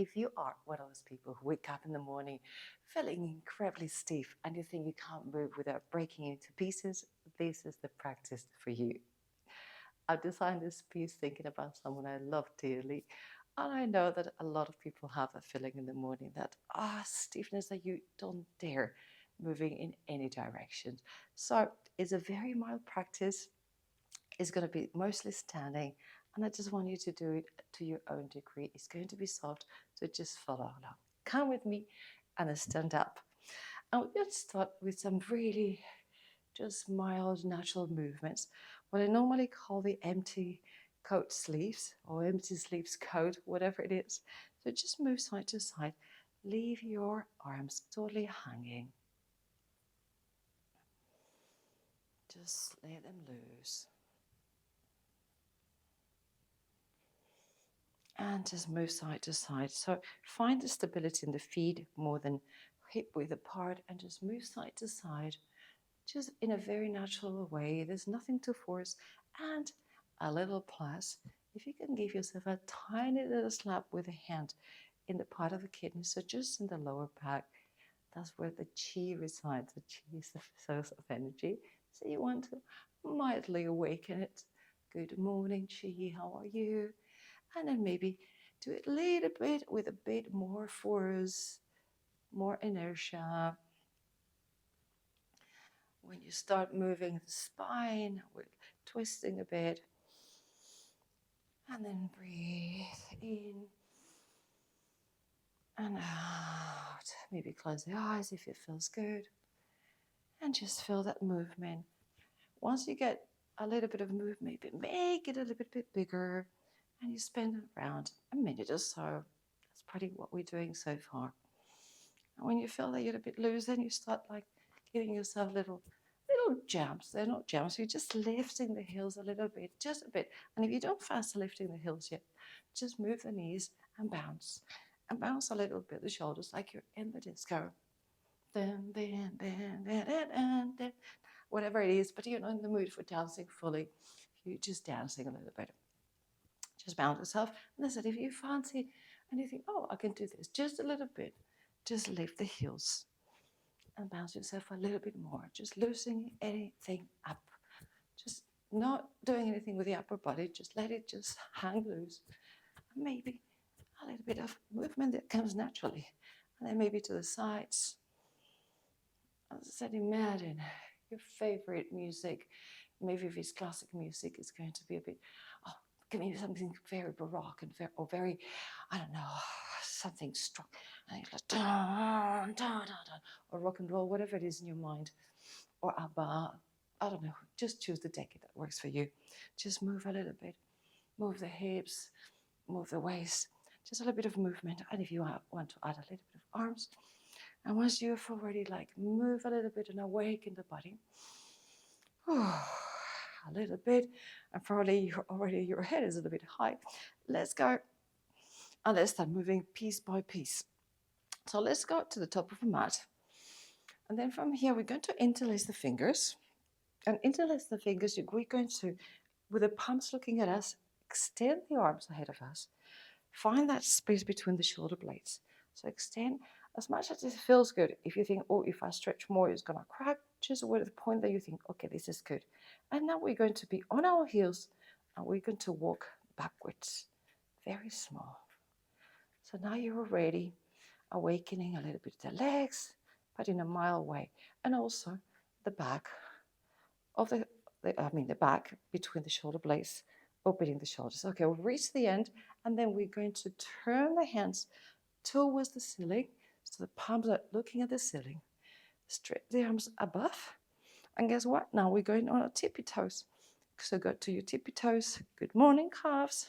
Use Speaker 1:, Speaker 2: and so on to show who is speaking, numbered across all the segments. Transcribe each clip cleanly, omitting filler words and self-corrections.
Speaker 1: If you are one of those people who wake up in the morning feeling incredibly stiff and you think you can't move without breaking into pieces, this is the practice for you. I've designed this piece thinking about someone I love dearly. And I know that a lot of people have a feeling in the morning that, stiffness that you don't dare moving in any direction. So it's a very mild practice. It's going to be mostly standing. And I just want you to do it to your own degree. It's going to be soft, so just follow along. Come with me and then stand up. And we're going to start with some really just mild natural movements. What I normally call the empty coat sleeves or empty sleeves coat, whatever it is. So just move side to side. Leave your arms totally hanging. Just let them loose. And just move side to side. So find the stability in the feet more than hip width apart and just move side to side. Just in a very natural way. There's nothing to force. And a little plus, if you can give yourself a tiny little slap with a hand in the part of the kidney, so just in the lower back, that's where the chi resides. The chi is the source of energy. So you want to mildly awaken it. Good morning, chi, how are you? And then maybe do it a little bit with a bit more force, more inertia. When you start moving the spine, we're twisting a bit. And then breathe in and out. Maybe close the eyes if it feels good. And just feel that movement. Once you get a little bit of movement, make it a little bit bigger. And you spend around a minute or so. That's probably what we're doing so far. And when you feel that you're a bit loose, then you start like giving yourself little jumps. They're not jumps. You're just lifting the heels a little bit, just a bit. And if you don't fancy lifting the heels yet, just move the knees and bounce. And bounce a little bit the shoulders like you're in the disco. Then, whatever it is, but you're not in the mood for dancing fully. You're just dancing a little bit. Just bounce yourself. And I said, if you fancy and you think, oh, I can do this just a little bit, just lift the heels and bounce yourself a little bit more. Just loosening anything up. Just not doing anything with the upper body. Just let it just hang loose. And maybe a little bit of movement that comes naturally. And then maybe to the sides. As I said, imagine your favorite music. Maybe if it's classic music, it's going to be a bit, give me something very baroque and very, I don't know, something strong. And it's like, dun, dun, dun, dun, or rock and roll, whatever it is in your mind. Or ABBA, I don't know, just choose the decade that works for you. Just move a little bit. Move the hips, move the waist. Just a little bit of movement. And if you want to add a little bit of arms, and once you've already like move a little bit and awaken the body, a little bit, and probably your head is a little bit high. Let's go, and let's start moving piece by piece. So let's go to the top of the mat, and then from here we're going to interlace the fingers, and interlace the fingers. We're going to, with the palms looking at us, extend the arms ahead of us. Find that space between the shoulder blades. So extend as much as it feels good. If you think, oh, if I stretch more, it's going to crack, just with the point that you think, okay, this is good. And now we're going to be on our heels and we're going to walk backwards, very small. So now you're already awakening a little bit the legs, but in a mild way. And also the back of the back between the shoulder blades, opening the shoulders. Okay, we'll reach the end, and then we're going to turn the hands towards the ceiling, so the palms are looking at the ceiling. Straight the arms above, and guess what? Now we're going on our tippy toes. So go to your tippy toes. Good morning, calves.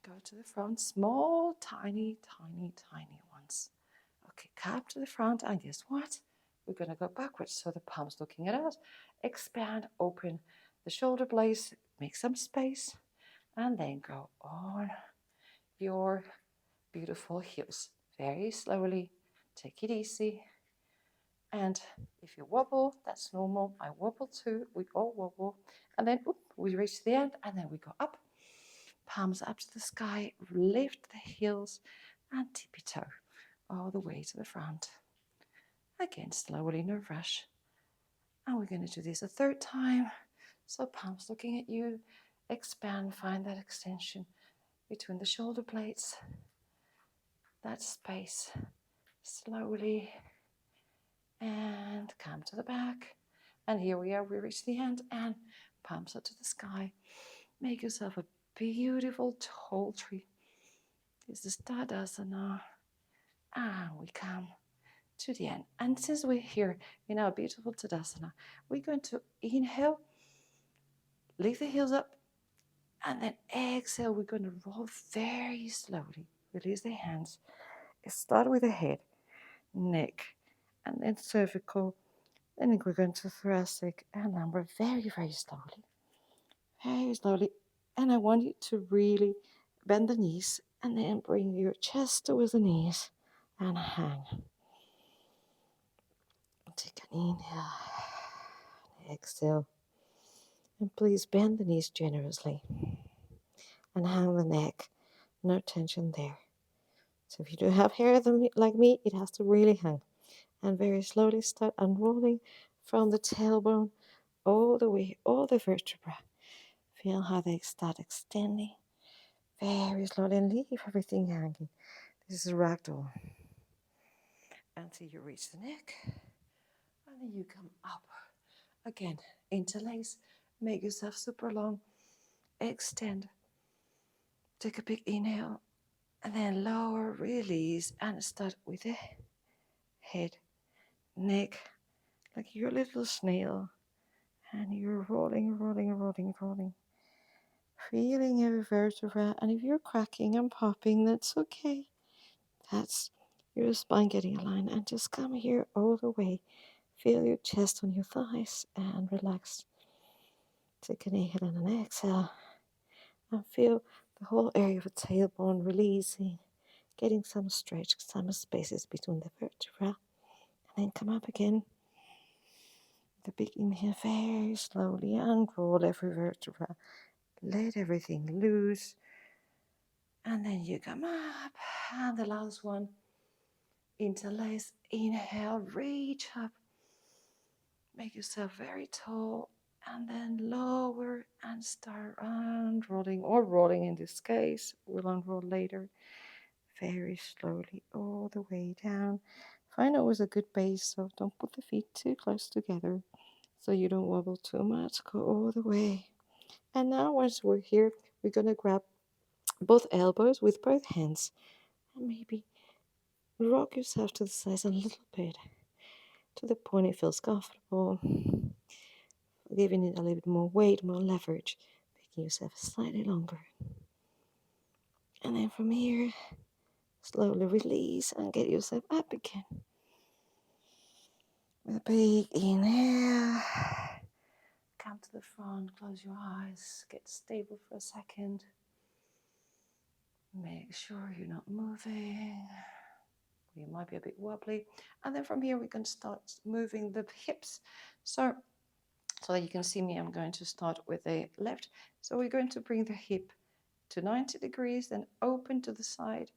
Speaker 1: Go to the front, small, tiny, tiny, tiny ones. Okay, come to the front, and guess what? We're going to go backwards, so the palms looking at us. Expand, open the shoulder blades, make some space, and then go on your beautiful heels. Very slowly, take it easy. And if you wobble, that's normal. I wobble too, we all wobble. And then we reach the end, and then we go up. palms up to the sky, lift the heels and tippy toe all the way to the front. Again, slowly, no rush. And we're going to do this a third time. So palms looking at you, expand, find that extension between the shoulder blades, that space, slowly, and come to the back. And here we are, we reach the end, and palms up to the sky. Make yourself a beautiful tall tree. This is Tadasana, and we come to the end. And since we're here in our beautiful Tadasana, we're going to inhale, lift the heels up, and then exhale. We're going to roll very slowly. Release the hands. Start with the head, neck, and then cervical. Then we're going to thoracic and lumbar very, very slowly. Very slowly. And I want you to really bend the knees and then bring your chest towards the knees and hang. Take an inhale, exhale, and please bend the knees generously and hang the neck. No tension there. So if you do have hair like me, it has to really hang. And very slowly start unrolling from the tailbone all the way, all the vertebra. Feel how they start extending very slowly and leave everything hanging. This is ragdoll. Until you reach the neck, and then you come up. Again, interlace, make yourself super long, extend. Take a big inhale, and then lower, release, and start with the head, neck, like you're a little snail, and you're rolling, rolling, rolling, rolling. Feeling every vertebra, and if you're cracking and popping, that's okay. That's your spine getting aligned, and just come here all the way. Feel your chest on your thighs and relax. Take an inhale and an exhale, and feel the whole area of the tailbone releasing, getting some stretch, some spaces between the vertebra, and then come up again. The big inhale very slowly, and roll every vertebra. Let everything loose. And then you come up. And the last one, interlace. Inhale, reach up. Make yourself very tall. And then lower and start unrolling, or rolling in this case. We'll unroll later. Very slowly all the way down. Find always a good base, so don't put the feet too close together so you don't wobble too much. Go all the way. And now once we're here, we're going to grab both elbows with both hands and maybe rock yourself to the sides a little bit to the point it feels comfortable, giving it a little bit more weight, more leverage, making yourself slightly longer. And then from here, slowly release and get yourself up again. With a big inhale, come to the front, close your eyes, get stable for a second. Make sure you're not moving. You might be a bit wobbly. And then from here, we can start moving the hips. So that you can see me, I'm going to start with the left. So we're going to bring the hip to 90 degrees, then open to the side,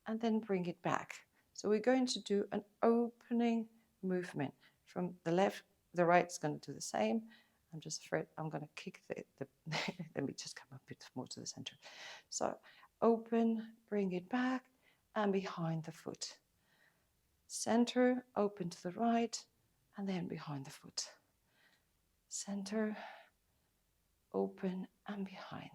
Speaker 1: and then bring it back. So we're going to do an opening movement from the left. The right's going to do the same. I'm just afraid I'm going to kick the let me just come a bit more to the center. So open, bring it back, and behind the foot. Center, open to the right, and then behind the foot. Center, open, and behind.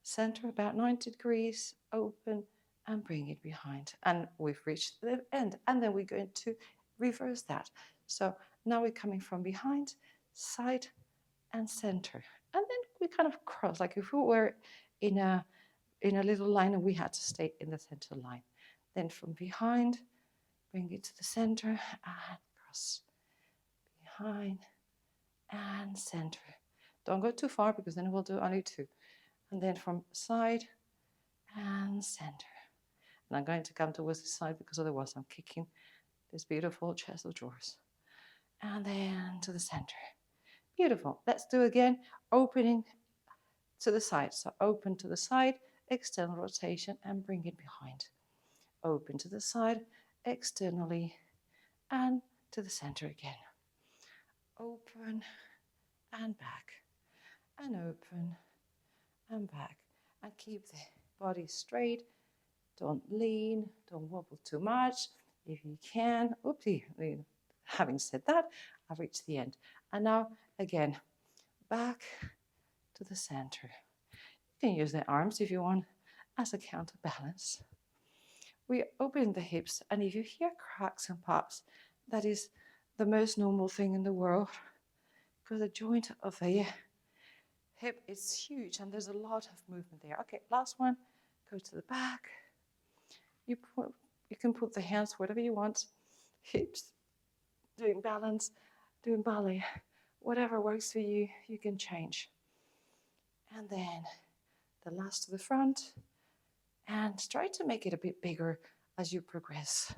Speaker 1: Center about 90 degrees, open, and bring it behind. And we've reached the end. And then we're going to reverse that. So now we're coming from behind, side, and center. And then we kind of cross, like if we were in a little line and we had to stay in the center line. Then from behind, bring it to the center and cross. Behind and center. Don't go too far because then we'll do only two. And then from side and center. And I'm going to come towards the side because otherwise I'm kicking this beautiful chest of drawers. And then to the center. Beautiful. Let's do again. Opening, to the side. So open to the side, external rotation, and bring it behind. Open to the side, externally, and to the center again. Open and back, and open and back. And keep the body straight. Don't lean, don't wobble too much. If you can, oopsie, having said that, I've reached the end. And now, again, back to the center. You can use the arms if you want as a counterbalance. We open the hips, and if you hear cracks and pops, that is the most normal thing in the world, because the joint of the hip is huge and there's a lot of movement there. Okay, last one, go to the back. You can put the hands wherever you want, hips, doing balance, doing ballet, whatever works for you, you can change. And then the last to the front, and try to make it a bit bigger as you progress.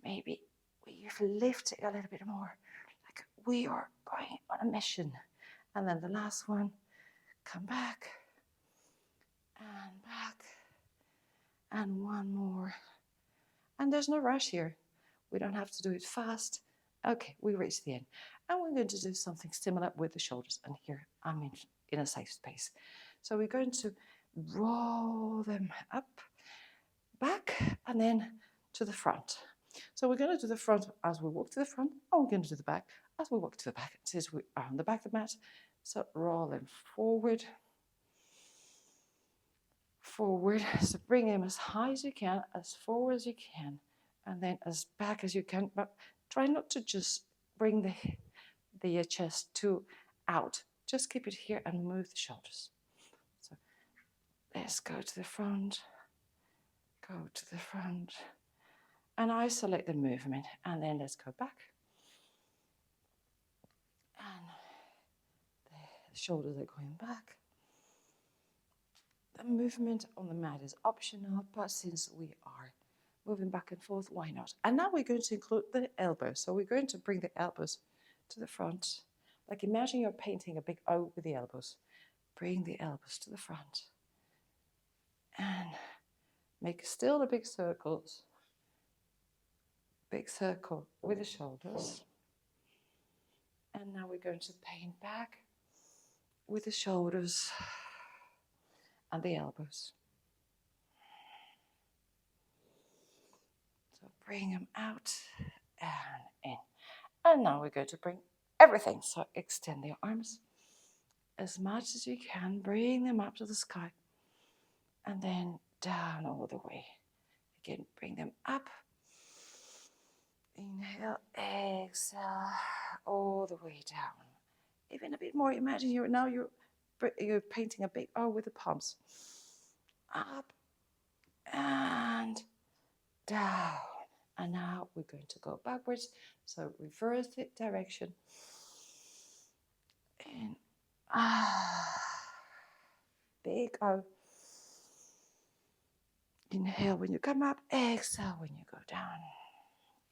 Speaker 1: Maybe we lift it a little bit more, like we are going on a mission. And then the last one, come back, and one more. And there's no rush here. We don't have to do it fast. Okay, we reached the end. And we're going to do something similar with the shoulders. And here I'm in a safe space. So we're going to roll them up, back, and then to the front. So we're going to do the front as we walk to the front, and we're going to do the back as we walk to the back. Since we are on the back of the mat, so roll them forward, forward. So bring them as high as you can, as forward as you can, and then as back as you can. But try not to just bring the chest too out. Just keep it here and move the shoulders. So let's go to the front, go to the front, and isolate the movement. And then let's go back. And the shoulders are going back. The movement on the mat is optional, but since we are moving back and forth, why not? And now we're going to include the elbows. So we're going to bring the elbows to the front. Like imagine you're painting a big O with the elbows. Bring the elbows to the front. And make still the big circles. Big circle with the shoulders. And now we're going to paint back with the shoulders and the elbows. So bring them out and in. And now we're going to bring everything. So extend the arms as much as you can. Bring them up to the sky. And then down all the way. Again, bring them up. Inhale, exhale, all the way down. Even a bit more. Imagine you're painting a big O with the palms. Up and down. And now we're going to go backwards. So reverse the direction. In. Big O. Inhale when you come up. Exhale when you go down.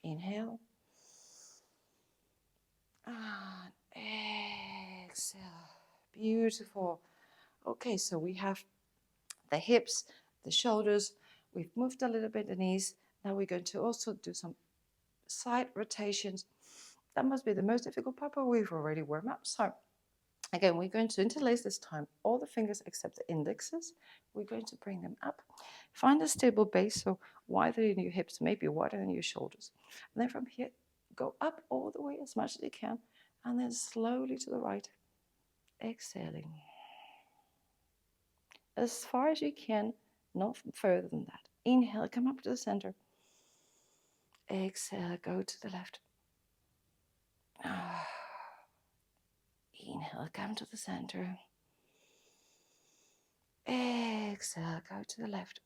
Speaker 1: Inhale. And exhale. Beautiful. Okay, so we have the hips, the shoulders. We've moved a little bit the knees. Now we're going to also do some side rotations. That must be the most difficult part, but we've already warmed up. So again, we're going to interlace this time all the fingers except the indexes. We're going to bring them up. Find a stable base, so wider in your hips, maybe wider than your shoulders. And then from here, go up all the way as much as you can, and then slowly to the right, exhaling. As far as you can, not further than that. Inhale, come up to the center. Exhale, go to the left. Inhale, come to the center. Exhale, go to the left.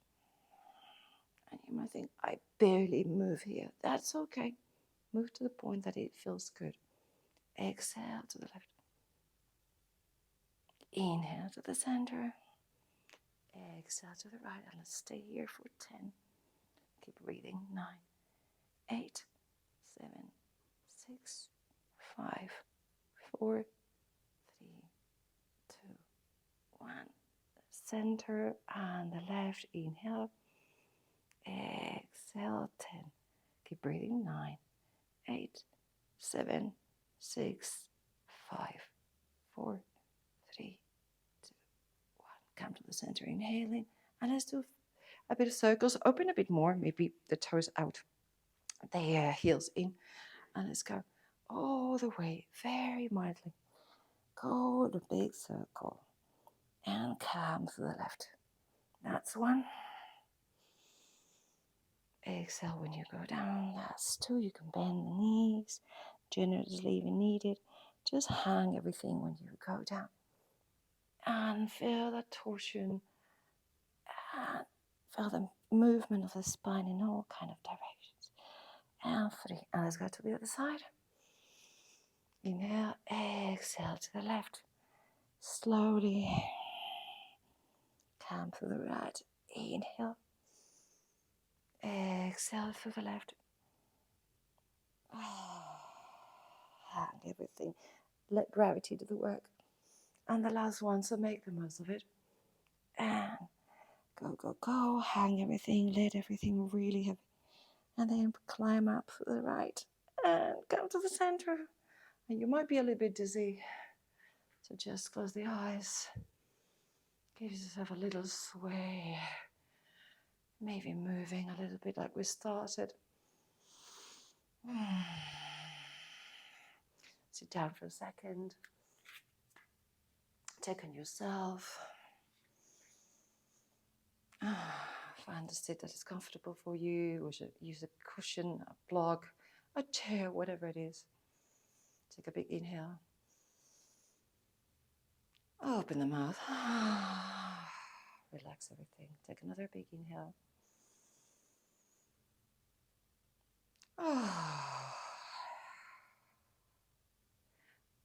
Speaker 1: And you might think, I barely move here. That's okay. Move to the point that it feels good. Exhale to the left. Inhale to the center. Exhale to the right. And let's stay here for 10. Keep breathing. 9, 8, 7, 6, 5, 4, 3, 2, One, center and the left. Inhale. Exhale. 10. Keep breathing. 9, 8, 7, 6, 5, 4, 3, 2, 1. Come to the center. Inhaling. And let's do a bit of circles. Open a bit more. Maybe the toes out. The heels in. And let's go all the way, very mildly. Go the big circle. And come to the left. That's 1. Exhale when you go down. That's 2. You can bend the knees generously if needed. Just hang everything when you go down. And feel the torsion. And feel the movement of the spine in all kind of directions. And 3. And let's go to the other side. Inhale. Exhale to the left. Slowly. Come to the right. Inhale. Exhale to the left. Hang everything. Let gravity do the work. And the last one, so make the most of it. And go, go, go. Hang everything. Let everything really heavy. And then climb up to the right. And come to the center. And you might be a little bit dizzy. So just close the eyes. Give yourself a little sway. Maybe moving a little bit like we started. Sit down for a second. Check on yourself. Find a seat that is comfortable for you, or use a cushion, a block, a chair, whatever it is. Take a big inhale. Open the mouth. Relax everything. Take another big inhale.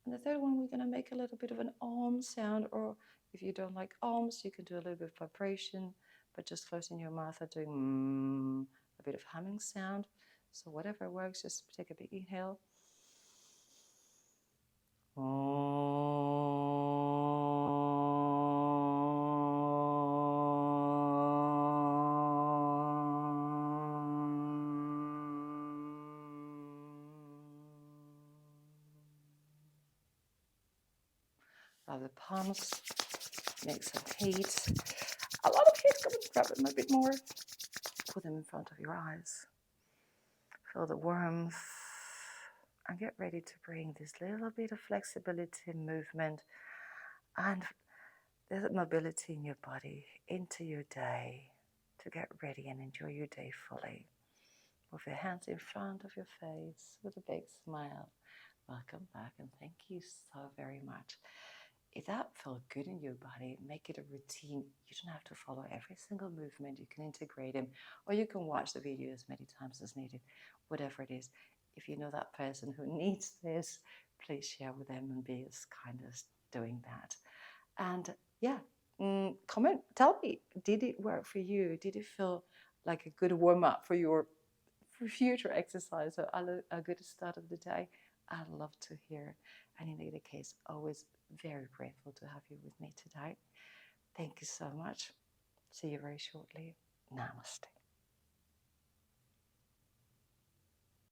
Speaker 1: And the third one, we're going to make a little bit of an arm sound, or if you don't like arms, you can do a little bit of vibration, but just closing your mouth and doing a bit of humming sound. So whatever works, just take a big inhale. Rub the palms, make some heat. A lot of heat, come and grab them a bit more. Put them in front of your eyes. Feel the warmth. And get ready to bring this little bit of flexibility and movement and the mobility in your body into your day to get ready and enjoy your day fully. With your hands in front of your face with a big smile. Welcome back and thank you so very much. If that felt good in your body, make it a routine. You don't have to follow every single movement. You can integrate them, or you can watch the video as many times as needed, whatever it is. If you know that person who needs this, please share with them and be as kind as doing that. And comment, tell me, did it work for you? Did it feel like a good warm-up for your future exercise, or a good start of the day? I'd love to hear. And in either case, always very grateful to have you with me today. Thank you so much. See you very shortly. Namaste.